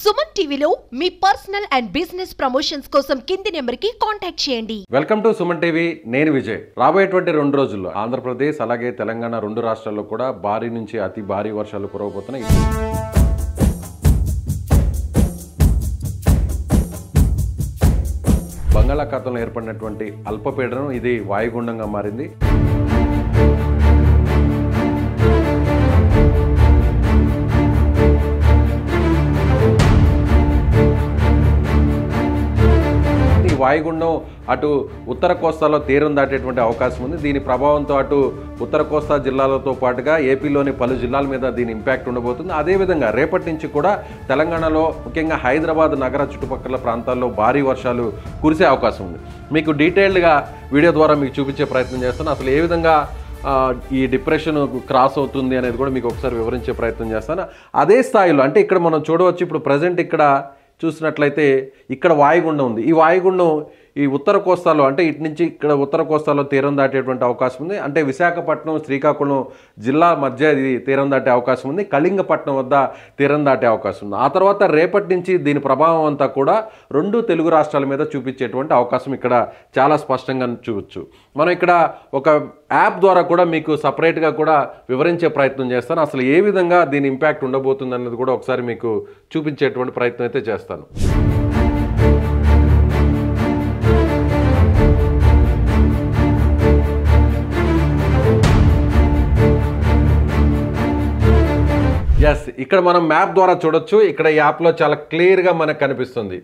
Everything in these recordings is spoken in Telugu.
సుమన్ టీవీలో మీ పర్సనల్ అండ్ బిజినెస్ ప్రమోషన్స్ కోసం కింది నెంబర్కి కాంటాక్ట్ చేయండి. Welcome to Suman TV. నేను విజయ్. రాబోయేటువంటి 2 రోజుల్లో ఆంధ్రప్రదేశ్ అలాగే తెలంగాణ 2 రాష్ట్రాల్లో కూడా భారీ నుంచి అతి భారీ వర్షాలు కురవబోతున్నాయి. బంగాళాఖాతంలో ఏర్పడినటువంటి అల్పపీడనం ఇది వాయుగుండంగా మారింది. వాయుగుండం అటు ఉత్తర కోస్తాలో తీరం దాటేటువంటి అవకాశం ఉంది. దీని ప్రభావంతో అటు ఉత్తర కోస్తా జిల్లాలతో పాటుగా ఏపీలోని పలు జిల్లాల మీద దీని ఇంపాక్ట్ ఉండబోతుంది. అదేవిధంగా రేపటి నుంచి కూడా తెలంగాణలో ముఖ్యంగా హైదరాబాద్ నగర చుట్టుపక్కల ప్రాంతాల్లో భారీ వర్షాలు కురిసే అవకాశం ఉంది. మీకు డీటెయిల్డ్గా వీడియో ద్వారా మీకు చూపించే ప్రయత్నం చేస్తాను. అసలు ఏ విధంగా ఈ డిప్రెషన్ క్రాస్ అవుతుంది అనేది కూడా మీకు ఒకసారి వివరించే ప్రయత్నం చేస్తాను. అదే స్థాయిలో అంటే ఇక్కడ మనం చూడవచ్చు, ఇప్పుడు ప్రజెంట్ ఇక్కడ చూసినట్లయితే ఇక్కడ వాయుగుండం ఉంది. ఈ వాయుగుండం ఈ ఉత్తర కోస్తాలో అంటే ఇటు నుంచి ఇక్కడ ఉత్తర కోస్తాలో తీరం దాటేటువంటి అవకాశం ఉంది. అంటే విశాఖపట్నం శ్రీకాకుళం జిల్లా మధ్య ఇది తీరం దాటే అవకాశం ఉంది. కళింగపట్నం వద్ద తీరం దాటే అవకాశం ఉంది. ఆ తర్వాత రేపటి నుంచి దీని ప్రభావం అంతా కూడా 2 తెలుగు రాష్ట్రాల మీద చూపించేటువంటి అవకాశం ఇక్కడ చాలా స్పష్టంగా చూడొచ్చు. మనం ఇక్కడ ఒక యాప్ ద్వారా కూడా మీకు సపరేట్గా కూడా వివరించే ప్రయత్నం చేస్తాను. అసలు ఏ విధంగా దీని ఇంపాక్ట్ ఉండబోతుంది అన్నది కూడా ఒకసారి మీకు చూపించేటువంటి ప్రయత్నం అయితే చేస్తాను. ఎస్, ఇక్కడ మనం మ్యాప్ ద్వారా చూడొచ్చు. ఇక్కడ ఈ యాప్లో చాలా క్లియర్గా మనకు కనిపిస్తుంది.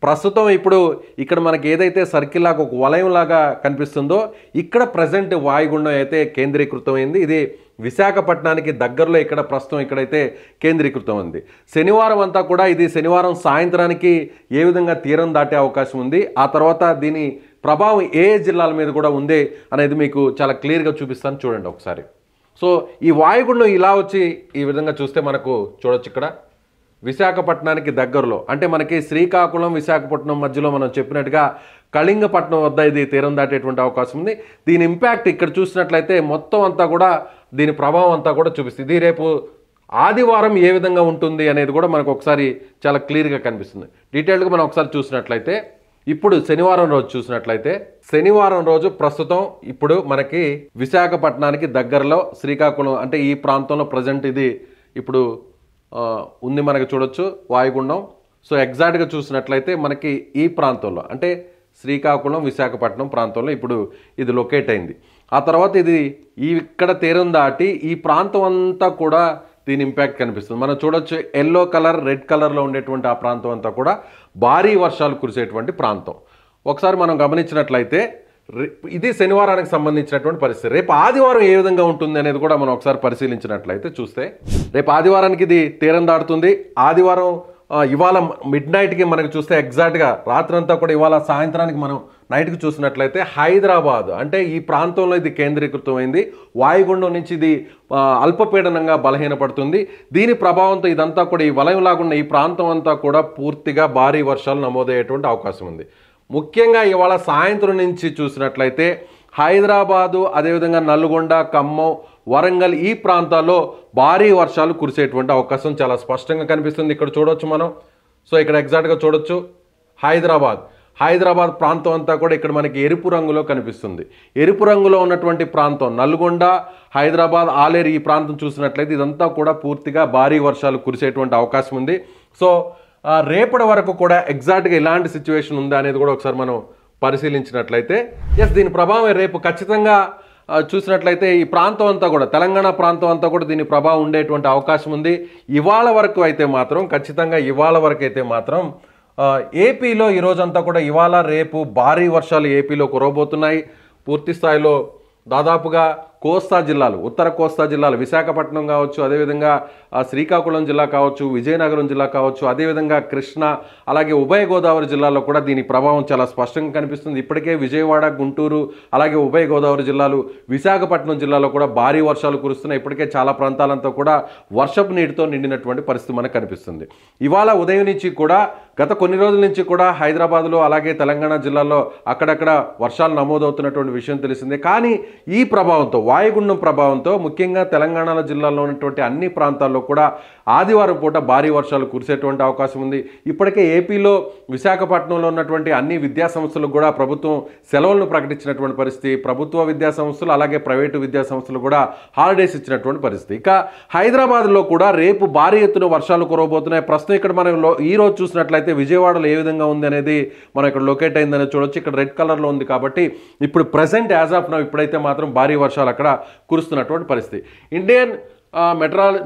ప్రస్తుతం ఇప్పుడు ఇక్కడ మనకి ఏదైతే సర్కిల్ లాగా ఒక వలయం లాగా కనిపిస్తుందో ఇక్కడ ప్రజెంట్ వాయుగుండం అయితే కేంద్రీకృతమైంది. ఇది విశాఖపట్నానికి దగ్గరలో ఇక్కడ ప్రస్తుతం ఇక్కడైతే కేంద్రీకృతం ఉంది. శనివారం అంతా కూడా ఇది శనివారం సాయంత్రానికి ఏ విధంగా తీరం దాటే అవకాశం ఉంది, ఆ తర్వాత దీని ప్రభావం ఏ జిల్లాల మీద కూడా ఉంది అనేది మీకు చాలా క్లియర్గా చూపిస్తాను. చూడండి ఒకసారి. సో ఈ వాయుగుండం ఇలా వచ్చి ఈ విధంగా చూస్తే మనకు చూడొచ్చు ఇక్కడ విశాఖపట్నానికి దగ్గరలో అంటే మనకి శ్రీకాకుళం విశాఖపట్నం మధ్యలో మనం చెప్పినట్టుగా కళింగపట్నం వద్ద ఇది తీరం దాటేటువంటి అవకాశం ఉంది. దీని ఇంపాక్ట్ ఇక్కడ చూసినట్లయితే మొత్తం అంతా కూడా దీని ప్రభావం అంతా కూడా చూపిస్తుంది. ఇది రేపు ఆదివారం ఏ విధంగా ఉంటుంది అనేది కూడా మనకు ఒకసారి చాలా క్లియర్గా కనిపిస్తుంది. డీటెయిల్గా మనం ఒకసారి చూసినట్లయితే ఇప్పుడు శనివారం రోజు చూసినట్లయితే శనివారం రోజు ప్రస్తుతం ఇప్పుడు మనకి విశాఖపట్నానికి దగ్గరలో శ్రీకాకుళం అంటే ఈ ప్రాంతంలో ప్రజెంట్ ఇది ఇప్పుడు ఉంది మనకి చూడొచ్చు వాయుగుండం. సో ఎగ్జాక్ట్గా చూసినట్లయితే మనకి ఈ ప్రాంతంలో అంటే శ్రీకాకుళం విశాఖపట్నం ప్రాంతంలో ఇప్పుడు ఇది లొకేట్ అయింది. ఆ తర్వాత ఇది ఇక్కడ తీరం దాటి ఈ ప్రాంతం అంతా కూడా దీని ఇంపాక్ట్ కనిపిస్తుంది. మనం చూడొచ్చు ఎల్లో కలర్ రెడ్ కలర్లో ఉండేటువంటి ఆ ప్రాంతం అంతా కూడా భారీ వర్షాలు కురిసేటువంటి ప్రాంతం. ఒకసారి మనం గమనించినట్లయితే ఇది శనివారానికి సంబంధించినటువంటి పరిస్థితి. రేపు ఆదివారం ఏ విధంగా ఉంటుంది అనేది కూడా మనం ఒకసారి పరిశీలించినట్లయితే చూస్తే రేపు ఆదివారానికి ఇది తీరం దాటుతుంది. ఆదివారం ఇవాళ మిడ్ నైట్కి మనకు చూస్తే ఎగ్జాక్ట్గా రాత్రంతా కూడా ఇవాళ సాయంత్రానికి మనం నైట్కి చూసినట్లయితే హైదరాబాద్ అంటే ఈ ప్రాంతంలో ఇది కేంద్రీకృతమైంది. వాయుగుండం నుంచి ఇది అల్పపీడనంగా బలహీనపడుతుంది. దీని ప్రభావంతో ఇదంతా కూడా ఈ వలయంలాగున్న ఈ ప్రాంతం అంతా కూడా పూర్తిగా భారీ వర్షాలు నమోదయ్యేటువంటి అవకాశం ఉంది. ముఖ్యంగా ఇవాళ సాయంత్రం నుంచి చూసినట్లయితే హైదరాబాదు అదేవిధంగా నల్గొండ ఖమ్మం వరంగల్ ఈ ప్రాంతాల్లో భారీ వర్షాలు కురిసేటువంటి అవకాశం చాలా స్పష్టంగా కనిపిస్తుంది. ఇక్కడ చూడొచ్చు మనం. సో ఇక్కడ ఎగ్జాక్ట్గా చూడొచ్చు హైదరాబాద్ ప్రాంతం అంతా కూడా ఇక్కడ మనకి ఎరుపు రంగులో కనిపిస్తుంది. ఎరుపు రంగులో ఉన్నటువంటి ప్రాంతం నల్గొండ హైదరాబాద్ ఆలేరు ఈ ప్రాంతం చూసినట్లయితే ఇదంతా కూడా పూర్తిగా భారీ వర్షాలు కురిసేటువంటి అవకాశం ఉంది. సో రేపటి వరకు కూడా ఎగ్జాక్ట్గా ఇలాంటి సిచ్యువేషన్ ఉందా అనేది కూడా ఒకసారి మనం పరిశీలించినట్లయితే దీని ప్రభావం రేపు ఖచ్చితంగా చూసినట్లయితే ఈ ప్రాంతం అంతా కూడా తెలంగాణ ప్రాంతం అంతా కూడా దీని ప్రభావం ఉండేటువంటి అవకాశం ఉంది. ఇవాళ వరకు అయితే మాత్రం ఏపీలో ఈరోజంతా కూడా ఇవాళ రేపు భారీ వర్షాలు ఏపీలో కురవబోతున్నాయి. పూర్తి స్థాయిలో దాదాపుగా కోస్తా జిల్లాలు ఉత్తర కోస్తా జిల్లాలు విశాఖపట్నం కావచ్చు, అదేవిధంగా శ్రీకాకుళం జిల్లా కావచ్చు, విజయనగరం జిల్లా కావచ్చు, అదేవిధంగా కృష్ణా అలాగే ఉభయ గోదావరి జిల్లాలో కూడా దీని ప్రభావం చాలా స్పష్టంగా కనిపిస్తుంది. ఇప్పటికే విజయవాడ గుంటూరు అలాగే ఉభయ గోదావరి జిల్లాలు విశాఖపట్నం జిల్లాలో కూడా భారీ వర్షాలు కురుస్తున్నాయి. ఇప్పటికే చాలా ప్రాంతాలంతా కూడా వర్షపు నీటితో నిండినటువంటి పరిస్థితి మనకు కనిపిస్తుంది. ఇవాళ ఉదయం నుంచి కూడా గత కొన్ని రోజుల నుంచి కూడా హైదరాబాద్లో అలాగే తెలంగాణ జిల్లాల్లో అక్కడక్కడ వర్షాలు నమోదవుతున్నటువంటి విషయం తెలిసిందే. కానీ ఈ ప్రభావంతో వాయుగుండం ప్రభావంతో ముఖ్యంగా తెలంగాణ జిల్లాలో ఉన్నటువంటి అన్ని ప్రాంతాల్లో కూడా ఆదివారం పూట భారీ వర్షాలు కురిసేటువంటి అవకాశం ఉంది. ఇప్పటికే ఏపీలో విశాఖపట్నంలో ఉన్నటువంటి అన్ని విద్యా సంస్థలకు కూడా ప్రభుత్వం సెలవులను ప్రకటించినటువంటి పరిస్థితి. ప్రభుత్వ విద్యా సంస్థలు అలాగే ప్రైవేటు విద్యా సంస్థలు కూడా హాలిడేస్ ఇచ్చినటువంటి పరిస్థితి. ఇక హైదరాబాద్లో కూడా రేపు భారీ ఎత్తున వర్షాలు కురవబోతున్నాయి. ప్రస్తుతం ఇక్కడ మనం ఈ రోజు చూసినట్లయితే విజయవాడలో ఏ విధంగా ఉంది అనేది మనం ఇక్కడ లొకేట్ అయిందని చూడొచ్చు. ఇక్కడ రెడ్ కలర్లో ఉంది కాబట్టి ఇప్పుడు ప్రెసెంట్ యాజ్ ఆఫ్ నౌ ఇప్పుడైతే మాత్రం భారీ వర్షాలు అక్కడ కురుస్తున్నటువంటి పరిస్థితి. ఇండియన్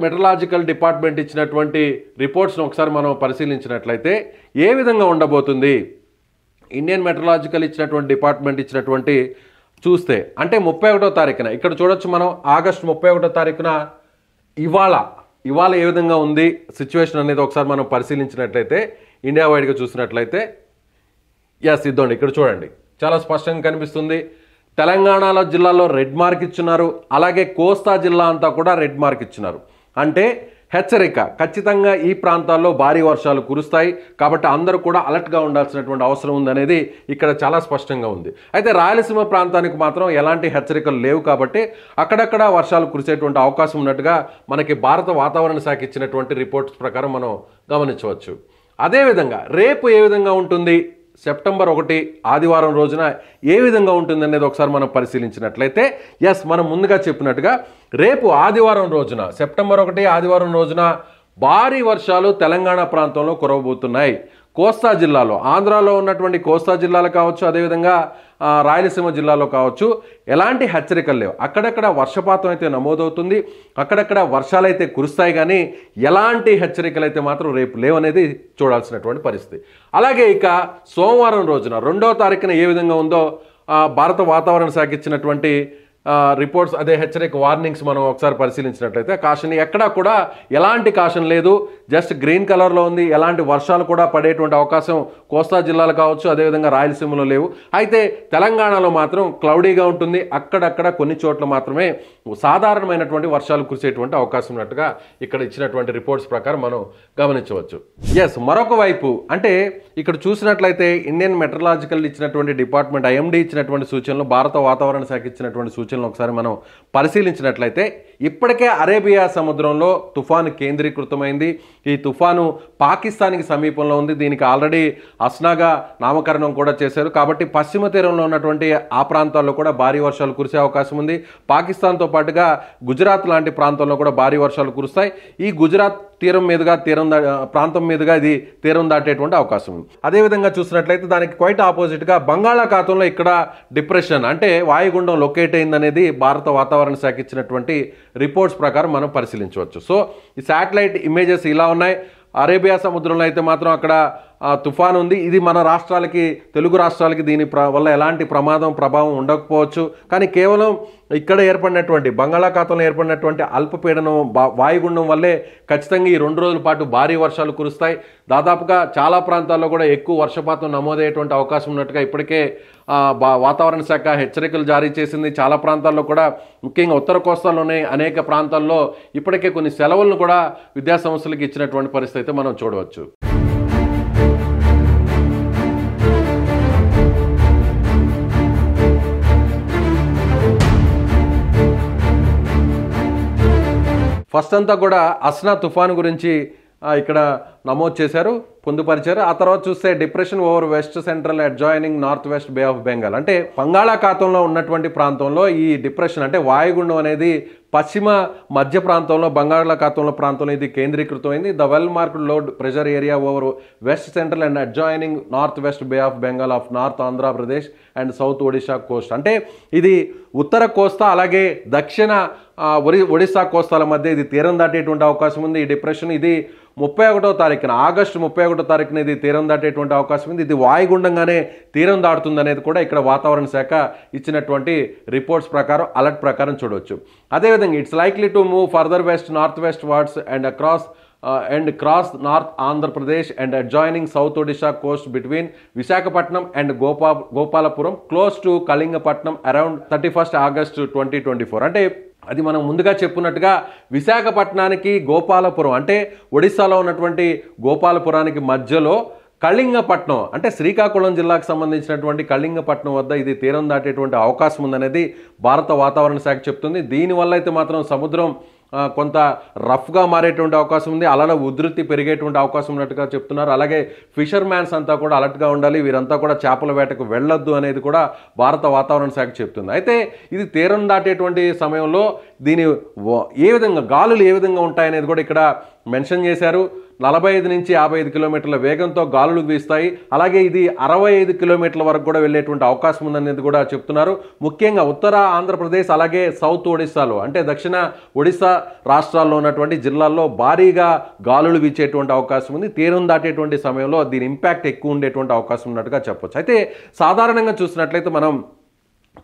మెట్రలాజికల్ డిపార్ట్మెంట్ ఇచ్చినటువంటి రిపోర్ట్స్ను ఒకసారి మనం పరిశీలించినట్లయితే ఏ విధంగా ఉండబోతుంది, ఇండియన్ మెట్రలాజికల్ డిపార్ట్మెంట్ ఇచ్చినటువంటి చూస్తే అంటే 31వ తారీఖున ఇక్కడ చూడొచ్చు మనం ఆగస్టు 31వ తారీఖున ఇవాళ ఏ విధంగా ఉంది సిచ్యువేషన్ అనేది ఒకసారి మనం పరిశీలించినట్లయితే ఇండియా వైడ్గా చూసినట్లయితే ఇద్దండి ఇక్కడ చూడండి చాలా స్పష్టంగా కనిపిస్తుంది. తెలంగాణలో జిల్లాలో రెడ్ మార్క్ ఇచ్చున్నారు, అలాగే కోస్తా జిల్లా అంతా కూడా రెడ్ మార్క్ ఇచ్చున్నారు. అంటే హెచ్చరిక, ఖచ్చితంగా ఈ ప్రాంతాల్లో భారీ వర్షాలు కురుస్తాయి కాబట్టి అందరూ కూడా అలర్ట్గా ఉండాల్సినటువంటి అవసరం ఉందనేది ఇక్కడ చాలా స్పష్టంగా ఉంది. అయితే రాయలసీమ ప్రాంతానికి మాత్రం ఎలాంటి హెచ్చరికలు లేవు కాబట్టి అక్కడక్కడ వర్షాలు కురిసేటువంటి అవకాశం ఉన్నట్టుగా మనకి భారత వాతావరణ శాఖ ఇచ్చినటువంటి రిపోర్ట్స్ ప్రకారం మనం గమనించవచ్చు. అదేవిధంగా రేపు ఏ విధంగా ఉంటుంది, సెప్టెంబర్ 1 ఆదివారం రోజున ఏ విధంగా ఉంటుంది అనేది ఒకసారి మనం పరిశీలించినట్లయితే మనం ముందుగా చెప్పినట్టుగా రేపు ఆదివారం రోజున సెప్టెంబర్ 1 ఆదివారం రోజున భారీ వర్షాలు తెలంగాణ ప్రాంతంలో కురవబోతున్నాయి. కోస్తా జిల్లాలో, ఆంధ్రాలో ఉన్నటువంటి కోస్తా జిల్లాలు కావచ్చు, అదేవిధంగా రాయలసీమ జిల్లాలో కావచ్చు ఎలాంటి హెచ్చరికలు లేవు. అక్కడక్కడ వర్షపాతం అయితే నమోదవుతుంది, అక్కడక్కడ వర్షాలు అయితే కురుస్తాయి, కానీ ఎలాంటి హెచ్చరికలు అయితే మాత్రం రేపు లేవనేది చూడాల్సినటువంటి పరిస్థితి. అలాగే ఇక సోమవారం రోజున 2వ తారీఖున ఏ విధంగా ఉందో భారత వాతావరణ శాఖ ఇచ్చినటువంటి రిపోర్ట్స్ అదే హెచ్చరిక వార్నింగ్స్ మనం ఒకసారి పరిశీలించినట్లయితే కాషన్ ఎక్కడా కూడా ఎలాంటి కాషన్ లేదు, జస్ట్ గ్రీన్ కలర్లో ఉంది. ఎలాంటి వర్షాలు కూడా పడేటువంటి అవకాశం కోస్తా జిల్లాలు కావచ్చు, అదేవిధంగా రాయలసీమలో లేవు. అయితే తెలంగాణలో మాత్రం క్లౌడీగా ఉంటుంది, అక్కడక్కడ కొన్ని చోట్ల మాత్రమే సాధారణమైనటువంటి వర్షాలు కురిసేటువంటి అవకాశం ఉన్నట్టుగా ఇక్కడ ఇచ్చినటువంటి రిపోర్ట్స్ ప్రకారం మనం గమనించవచ్చు. మరొక వైపు అంటే ఇక్కడ చూసినట్లయితే ఇండియన్ మెట్రలాజికల్ ఇచ్చినటువంటి డిపార్ట్మెంట్ IMD ఇచ్చినటువంటి సూచనలు, భారత వాతావరణ శాఖ ఇచ్చినటువంటి సూచనలు ఒకసారి మనం పరిశీలించినట్లయితే ఇప్పటికే అరేబియా సముద్రంలో తుఫాను కేంద్రీకృతమైంది. ఈ తుఫాను పాకిస్తాన్కి సమీపంలో ఉంది. దీనికి ఆల్రెడీ అస్నాగా నామకరణం కూడా చేశారు. కాబట్టి పశ్చిమ తీరంలో ఉన్నటువంటి ఆ ప్రాంతాల్లో కూడా భారీ వర్షాలు కురిసే అవకాశం ఉంది. పాకిస్తాన్తో పాటుగా గుజరాత్ లాంటి ప్రాంతంలో కూడా భారీ వర్షాలు కురుస్తాయి. ఈ గుజరాత్ ప్రాంతం మీదుగా ఇది తీరం దాటేటువంటి అవకాశం ఉంది. అదేవిధంగా చూసినట్లయితే దానికి క్వైట్ ఆపోజిట్గా బంగాళాఖాతంలో ఇక్కడ డిప్రెషన్ అంటే వాయుగుండం లొకేట్ అయిందనేది భారత వాతావరణ శాఖ ఇచ్చినటువంటి రిపోర్ట్స్ ప్రకారం మనం పరిశీలించవచ్చు. సో ఈ శాటిలైట్ ఇమేజెస్ ఇలా ఉన్నాయి. అరేబియా సముద్రంలో అయితే మాత్రం అక్కడ తుఫాను ఉంది. ఇది మన రాష్ట్రాలకి, తెలుగు రాష్ట్రాలకి దీని వల్ల ఎలాంటి ప్రభావం ఉండకపోవచ్చు. కానీ కేవలం ఇక్కడ ఏర్పడినటువంటి బంగాళాఖాతంలో ఏర్పడినటువంటి అల్పపీడనం వాయుగుండం వల్లే ఖచ్చితంగా ఈ 2 రోజుల పాటు భారీ వర్షాలు కురుస్తాయి. దాదాపుగా చాలా ప్రాంతాల్లో కూడా ఎక్కువ వర్షపాతం నమోదయ్యేటువంటి అవకాశం ఉన్నట్టుగా ఇప్పటికే వాతావరణ శాఖ హెచ్చరికలు జారీ చేసింది. చాలా ప్రాంతాల్లో కూడా ముఖ్యంగా ఉత్తర కోస్తాలోనే అనేక ప్రాంతాల్లో ఇప్పటికే కొన్ని సెలవులను కూడా విద్యాసంస్థలకు ఇచ్చినటువంటి పరిస్థితి అయితే మనం చూడవచ్చు. ఫస్ట్ అంతా కూడా అస్నా తుఫాను గురించి ఇక్కడ నమోదు చేశారు, పొందుపరిచారు. ఆ తర్వాత చూస్తే depression over west central adjoining north west Bay of Bengal అంటే బంగాళాఖాతంలో ఉన్నటువంటి ప్రాంతంలో ఈ డిప్రెషన్ అంటే వాయుగుండం అనేది పశ్చిమ మధ్య ప్రాంతంలో బంగాళాఖాతంలో ప్రాంతంలో ఇది కేంద్రీకృతమైంది. The well marked load pressure area over west central and adjoining north west Bay of Bengal of north Andhra Pradesh and south Odisha Coast అంటే ఇది ఉత్తర కోస్తా అలాగే దక్షిణ ఒడిశా కోస్తాల మధ్య ఇది తీరం దాటేటువంటి అవకాశం ఉంది. ఈ డిప్రెషన్ ఇది 31వ తారీఖున ఆగస్టు 31వ తారీఖున ఇది తీరం దాటేటువంటి అవకాశం ఉంది. ఇది వాయుగుండంగానే తీరం దాటుతుంది అనేది కూడా ఇక్కడ వాతావరణ శాఖ ఇచ్చినటువంటి రిపోర్ట్స్ ప్రకారం అలర్ట్ ప్రకారం చూడవచ్చు. అదేవిధంగా it's likely to move further west north west words and cross North Andhra Pradesh and adjoining South Odisha coast between Visakhapatnam and Gopalapuram close to Kalingapatnam around 31st August 2024 అంటే అది మనం ముందుగా చెప్పుకున్నట్టుగా విశాఖపట్నానికి గోపాలపురం అంటే ఒడిశాలో ఉన్నటువంటి గోపాలపురానికి మధ్యలో కళింగపట్నం అంటే శ్రీకాకుళం జిల్లాకు సంబంధించినటువంటి కళింగపట్నం వద్ద ఇది తీరం దాటేటువంటి అవకాశం ఉందనేది భారత వాతావరణ శాఖ చెప్తుంది. దీనివల్ల అయితే మాత్రం సముద్రం కొంత రఫ్గా మారేటువంటి అవకాశం ఉంది, అలల ఉధృతి పెరిగేటువంటి అవకాశం ఉన్నట్టుగా చెప్తున్నారు. అలాగే ఫిషర్ మ్యాన్స్ అంతా కూడా అలర్ట్గా ఉండాలి, వీరంతా కూడా చేపల వేటకు వెళ్ళొద్దు అనేది కూడా భారత వాతావరణ శాఖ చెప్తుంది. అయితే ఇది తీరం దాటేటువంటి సమయంలో దీని ఏ విధంగా గాలులు ఏ విధంగా ఉంటాయనేది కూడా ఇక్కడ మెన్షన్ చేశారు. 45 నుంచి 55 కిలోమీటర్ల వేగంతో గాలులు వీస్తాయి. అలాగే ఇది 65 కిలోమీటర్ల వరకు కూడా వెళ్ళేటువంటి అవకాశం ఉందనేది కూడా చెప్తున్నారు. ముఖ్యంగా ఉత్తర ఆంధ్రప్రదేశ్ అలాగే సౌత్ ఒడిస్సాలో అంటే దక్షిణ ఒడిస్సా రాష్ట్రాల్లో ఉన్నటువంటి జిల్లాల్లో భారీగా గాలులు వీచేటువంటి అవకాశం ఉంది. తీరం దాటేటువంటి సమయంలో దీని ఇంపాక్ట్ ఎక్కువ ఉండేటువంటి అవకాశం ఉన్నట్టుగా చెప్పొచ్చు. అయితే సాధారణంగా చూసినట్లయితే మనం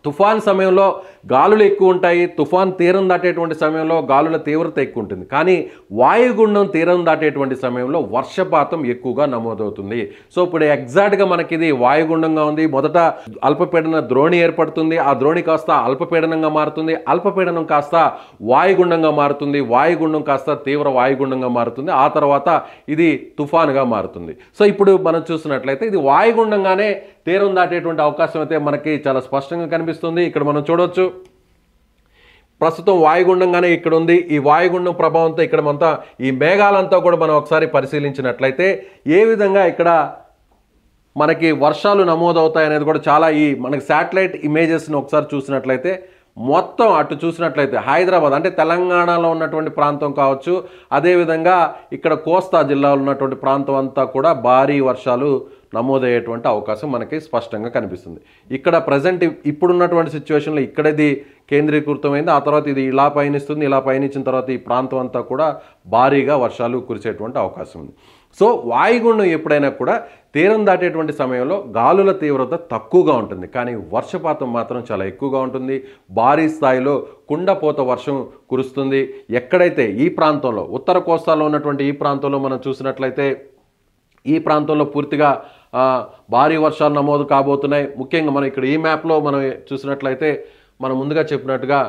తుఫాన్ సమయంలో గాలులు ఎక్కువ ఉంటాయి, తుఫాన్ తీరం దాటేటువంటి సమయంలో గాలుల తీవ్రత ఎక్కువ ఉంటుంది. కానీ వాయుగుండం తీరం దాటేటువంటి సమయంలో వర్షపాతం ఎక్కువగా నమోదవుతుంది. సో ఇప్పుడు ఎగ్జాక్ట్గా మనకి ఇది వాయుగుండంగా ఉంది. మొదట అల్పపీడన ద్రోణి ఏర్పడుతుంది, ఆ ద్రోణి కాస్త అల్పపీడనంగా మారుతుంది, అల్పపీడనం కాస్త వాయుగుండంగా మారుతుంది, వాయుగుండం కాస్త తీవ్ర వాయుగుండంగా మారుతుంది, ఆ తర్వాత ఇది తుఫానుగా మారుతుంది. సో ఇప్పుడు మనం చూసినట్లయితే ఇది వాయుగుండంగానే తీరం దాటేటువంటి అవకాశం అయితే మనకి చాలా స్పష్టంగా కనిపిస్తుంది. ఇక్కడ మనం చూడవచ్చు ప్రస్తుతం వాయుగుండంగానే ఇక్కడ ఉంది. ఈ వాయుగుండం ప్రభావంతో ఇక్కడ అంతా ఈ మేఘాలంతా కూడా మనం ఒకసారి పరిశీలించినట్లయితే ఏ విధంగా ఇక్కడ మనకి వర్షాలు నమోదవుతాయి అనేది కూడా చాలా ఈ మనకి శాటిలైట్ ఇమేజెస్ని ఒకసారి చూసినట్లయితే మొత్తం అటు చూసినట్లయితే హైదరాబాద్ అంటే తెలంగాణలో ఉన్నటువంటి ప్రాంతం కావచ్చు, అదేవిధంగా ఇక్కడ కోస్తా జిల్లాలో ఉన్నటువంటి ప్రాంతం అంతా కూడా భారీ వర్షాలు నమోదయ్యేటువంటి అవకాశం మనకి స్పష్టంగా కనిపిస్తుంది. ఇక్కడ ప్రజెంట్ ఇప్పుడున్నటువంటి సిచ్యువేషన్లో ఇక్కడది కేంద్రీకృతమైంది, ఆ తర్వాత ఇది ఇలా పయనిస్తుంది, ఇలా పయనించిన తర్వాత ఈ ప్రాంతం అంతా కూడా భారీగా వర్షాలు కురిసేటువంటి అవకాశం ఉంది. సో వాయుగుండం ఎప్పుడైనా కూడా తీరం దాటేటువంటి సమయంలో గాలుల తీవ్రత తక్కువగా ఉంటుంది, కానీ వర్షపాతం మాత్రం చాలా ఎక్కువగా ఉంటుంది. భారీ స్థాయిలో కుండపోత వర్షం కురుస్తుంది. ఎక్కడైతే ఈ ప్రాంతంలో ఉత్తర కోస్తాలో ఉన్నటువంటి ఈ ప్రాంతంలో మనం చూసినట్లయితే ఈ ప్రాంతంలో పూర్తిగా భారీ వర్షాలు నమోదు కాబోతున్నాయి. ముఖ్యంగా మనం ఇక్కడ ఈ మ్యాప్లో మనం చూసినట్లయితే మనం ముందుగా చెప్పినట్టుగా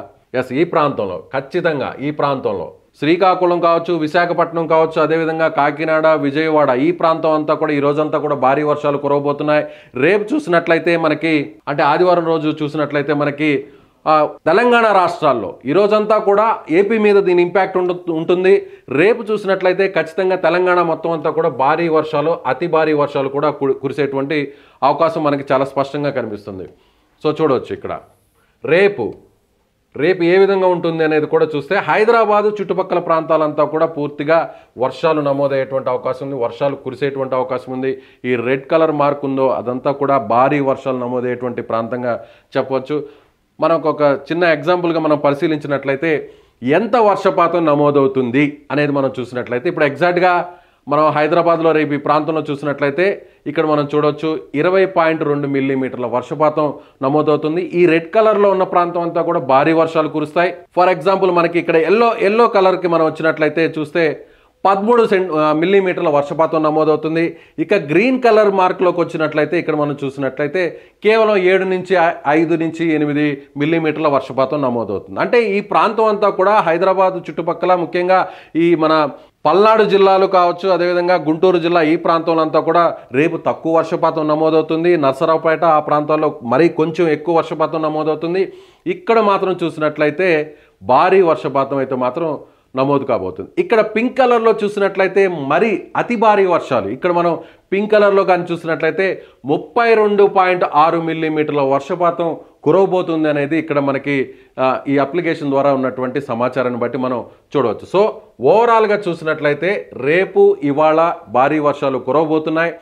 ఈ ప్రాంతంలో ఖచ్చితంగా ఈ ప్రాంతంలో శ్రీకాకుళం కావచ్చు, విశాఖపట్నం కావచ్చు, అదేవిధంగా కాకినాడ, విజయవాడ ఈ ప్రాంతం అంతా కూడా ఈ రోజంతా కూడా భారీ వర్షాలు కురవబోతున్నాయి. రేపు చూసినట్లయితే మనకి అంటే ఆదివారం రోజు చూసినట్లయితే మనకి తెలంగాణ రాష్ట్రాల్లో ఈ రోజంతా కూడా ఏపీ మీద దీని ఇంపాక్ట్ ఉంటుంది. రేపు చూసినట్లయితే ఖచ్చితంగా తెలంగాణ మొత్తం అంతా కూడా భారీ వర్షాలు, అతి భారీ వర్షాలు కూడా కురిసేటువంటి అవకాశం మనకి చాలా స్పష్టంగా కనిపిస్తుంది. సో చూడవచ్చు ఇక్కడ రేపు ఏ విధంగా ఉంటుంది అనేది కూడా చూస్తే హైదరాబాదు చుట్టుపక్కల ప్రాంతాలంతా కూడా పూర్తిగా వర్షాలు నమోదయ్యేటువంటి అవకాశం ఉంది, వర్షాలు కురిసేటువంటి అవకాశం ఉంది. ఈ రెడ్ కలర్ మార్క్ ఉందో అదంతా కూడా భారీ వర్షాలు నమోదయ్యేటువంటి ప్రాంతంగా చెప్పవచ్చు. మనకు ఒక చిన్న ఎగ్జాంపుల్గా మనం పరిశీలించినట్లయితే ఎంత వర్షపాతం నమోదవుతుంది అనేది మనం చూసినట్లయితే ఇప్పుడు ఎగ్జాక్ట్గా మనం హైదరాబాద్లో రేపు ఈ ప్రాంతంలో చూసినట్లయితే ఇక్కడ మనం చూడవచ్చు 20.2 మిల్లీమీటర్ల వర్షపాతం నమోదవుతుంది. ఈ రెడ్ కలర్లో ఉన్న ప్రాంతం అంతా కూడా భారీ వర్షాలు కురుస్తాయి. ఫర్ ఎగ్జాంపుల్ మనకి ఇక్కడ ఎల్లో కలర్కి మనం వచ్చినట్లయితే చూస్తే 13 మిల్లీమీటర్ల వర్షపాతం నమోదవుతుంది. ఇక గ్రీన్ కలర్ మార్క్లోకి వచ్చినట్లయితే ఇక్కడ మనం చూసినట్లయితే కేవలం 7 నుంచి 5 నుంచి 8 మిల్లీమీటర్ల వర్షపాతం నమోదవుతుంది. అంటే ఈ ప్రాంతం అంతా కూడా హైదరాబాద్ చుట్టుపక్కల ముఖ్యంగా ఈ మన పల్నాడు జిల్లాలు కావచ్చు, అదేవిధంగా గుంటూరు జిల్లా ఈ ప్రాంతంలో అంతా కూడా రేపు తక్కువ వర్షపాతం నమోదవుతుంది. నర్సరావుపేట ఆ ప్రాంతాల్లో మరీ కొంచెం ఎక్కువ వర్షపాతం నమోదవుతుంది. ఇక్కడ మాత్రం చూసినట్లయితే భారీ వర్షపాతం అయితే మాత్రం నమోదు కాబోతుంది. ఇక్కడ పింక్ కలర్లో చూసినట్లయితే మరి అతి భారీ వర్షాలు ఇక్కడ మనం పింక్ కలర్లో కానీ చూసినట్లయితే 32.6 మిల్లీమీటర్ల వర్షపాతం కురవబోతుంది అనేది ఇక్కడ మనకి ఈ అప్లికేషన్ ద్వారా ఉన్నటువంటి సమాచారాన్ని బట్టి మనం చూడవచ్చు. సో ఓవరాల్గా చూసినట్లయితే రేపు ఇవాళ భారీ వర్షాలు కురవబోతున్నాయి.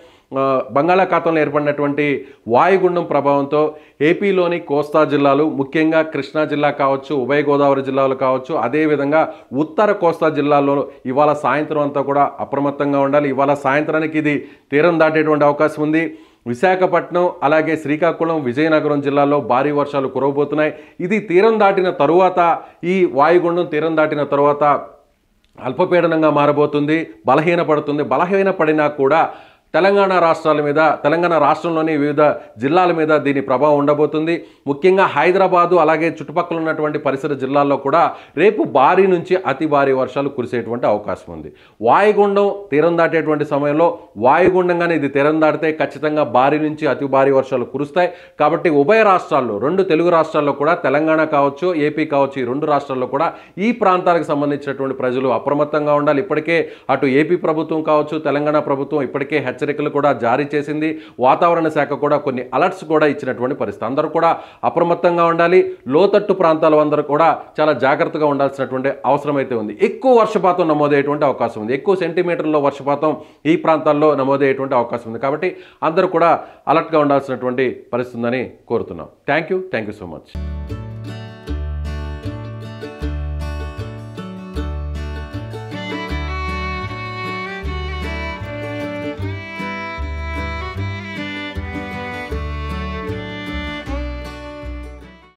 బంగాళాఖాతంలో ఏర్పడినటువంటి వాయుగుండం ప్రభావంతో ఏపీలోని కోస్తా జిల్లాలు ముఖ్యంగా కృష్ణా జిల్లా కావచ్చు, ఉభయ గోదావరి జిల్లాలు కావచ్చు, అదేవిధంగా ఉత్తర కోస్తా జిల్లాలో ఇవాళ సాయంత్రం అంతా కూడా అప్రమత్తంగా ఉండాలి. ఇవాళ సాయంత్రానికి ఇది తీరం దాటేటువంటి అవకాశం ఉంది. విశాఖపట్నం అలాగే శ్రీకాకుళం, విజయనగరం జిల్లాల్లో భారీ వర్షాలు కురవబోతున్నాయి. ఇది తీరం దాటిన తరువాత ఈ వాయుగుండం తీరం దాటిన తరువాత అల్పపీడనంగా మారబోతుంది, బలహీనపడుతుంది. బలహీనపడినా కూడా తెలంగాణ రాష్ట్రంలోని వివిధ జిల్లాల మీద దీని ప్రభావం ఉండబోతుంది. ముఖ్యంగా హైదరాబాదు అలాగే చుట్టుపక్కల ఉన్నటువంటి పరిసర జిల్లాల్లో కూడా రేపు భారీ నుంచి అతి భారీ వర్షాలు కురిసేటువంటి అవకాశం ఉంది. వాయుగుండం తీరం దాటేటువంటి సమయంలో వాయుగుండంగానే ఇది తీరం దాటితే ఖచ్చితంగా భారీ నుంచి అతి భారీ వర్షాలు కురుస్తాయి. కాబట్టి ఉభయ రాష్ట్రాల్లో, 2 తెలుగు రాష్ట్రాల్లో కూడా, తెలంగాణ కావచ్చు, ఏపీ కావచ్చు, ఈ 2 రాష్ట్రాల్లో కూడా ఈ ప్రాంతాలకు సంబంధించినటువంటి ప్రజలు అప్రమత్తంగా ఉండాలి. ఇప్పటికే అటు ఏపీ ప్రభుత్వం కావచ్చు, తెలంగాణ ప్రభుత్వం ఇప్పటికే హెచ్చరికలు కూడా జారీ చేసింది. వాతావరణ శాఖ కూడా కొన్ని అలర్ట్స్ కూడా ఇచ్చినటువంటి పరిస్థితి. అందరూ కూడా అప్రమత్తంగా ఉండాలి. లోతట్టు ప్రాంతాల అందరూ కూడా చాలా జాగ్రత్తగా ఉండాల్సినటువంటి అవసరం అయితే ఉంది. ఎక్కువ వర్షపాతం నమోదయ్యేటువంటి అవకాశం ఉంది. ఎక్కువ సెంటీమీటర్ల వర్షపాతం ఈ ప్రాంతాల్లో నమోదయ్యేటువంటి అవకాశం ఉంది. కాబట్టి అందరూ కూడా అలర్ట్గా ఉండాల్సినటువంటి పరిస్థితి ఉందని కోరుతున్నాం. Thank you so much.